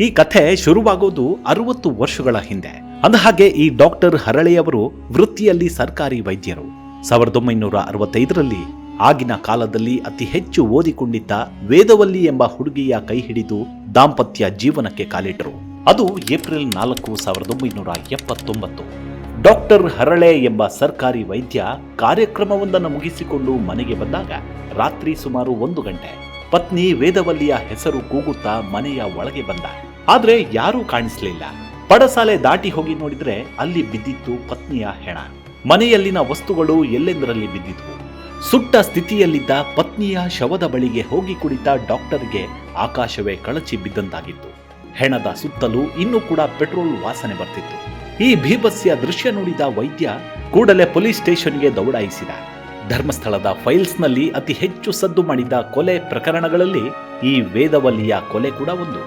ಈ ಕಥೆ ಶುರುವಾಗೋದು 60 ವರ್ಷಗಳ ಹಿಂದೆ. ಅಂದಹಾಗೆ ಈ ಡಾಕ್ಟರ್ ಹರಳೆಯವರು ವೃತ್ತಿಯಲ್ಲಿ ಸರ್ಕಾರಿ ವೈದ್ಯರು. 1965ರಲ್ಲಿ ಆಗಿನ ಕಾಲದಲ್ಲಿ ಅತಿ ಹೆಚ್ಚು ಓದಿಕೊಂಡಿದ್ದ ವೇದವಲ್ಲಿ ಎಂಬ ಹುಡುಗಿಯ ಕೈ ಹಿಡಿದು ದಾಂಪತ್ಯ ಜೀವನಕ್ಕೆ ಕಾಲಿಟ್ಟರು. ಅದು ಏಪ್ರಿಲ್ 4, 1979. ಡಾಕ್ಟರ್ ಹರಳೆ ಎಂಬ ಸರ್ಕಾರಿ ವೈದ್ಯ ಕಾರ್ಯಕ್ರಮವೊಂದನ್ನು ಮುಗಿಸಿಕೊಂಡು ಮನೆಗೆ ಬಂದಾಗ ರಾತ್ರಿ ಸುಮಾರು 1 ಗಂಟೆ. ಪತ್ನಿ ವೇದವಲ್ಲಿಯ ಹೆಸರು ಕೂಗುತ್ತಾ ಮನೆಯ ಒಳಗೆ ಬಂದ. ಆದ್ರೆ ಯಾರೂ ಕಾಣಿಸ್ಲಿಲ್ಲ. ಪಡಸಾಲೆ ದಾಟಿ ಹೋಗಿ ನೋಡಿದ್ರೆ ಅಲ್ಲಿ ಬಿದ್ದಿತ್ತು ಪತ್ನಿಯ ಹೆಣ. ಮನೆಯಲ್ಲಿನ ವಸ್ತುಗಳು ಎಲ್ಲೆಂದರಲ್ಲಿ ಬಿದ್ದಿದ್ವು. ಸುಟ್ಟ ಸ್ಥಿತಿಯಲ್ಲಿದ್ದ ಪತ್ನಿಯ ಶವದ ಬಳಿಗೆ ಹೋಗಿ ಕುಳಿತ ಡಾಕ್ಟರ್ಗೆ ಆಕಾಶವೇ ಕಳಚಿ ಬಿದ್ದಂತಾಗಿತ್ತು. ಹೆಣದ ಸುತ್ತಲೂ ಇನ್ನೂ ಕೂಡ ಪೆಟ್ರೋಲ್ ವಾಸನೆ ಬರ್ತಿತ್ತು. ಈ ಭೀಭತ್ಸ ದೃಶ್ಯ ನೋಡಿದ ವೈದ್ಯ ಕೂಡಲೇ ಪೊಲೀಸ್ ಸ್ಟೇಷನ್ಗೆ ದೌಡಾಯಿಸಿದ. ಧರ್ಮಸ್ಥಳದ ಫೈಲ್ಸ್ನಲ್ಲಿ ಅತಿ ಹೆಚ್ಚು ಸದ್ದು ಮಾಡಿದ ಕೊಲೆ ಪ್ರಕರಣಗಳಲ್ಲಿ ಈ ವೇದವಲ್ಲಿಯ ಕೊಲೆ ಕೂಡ ಒಂದು.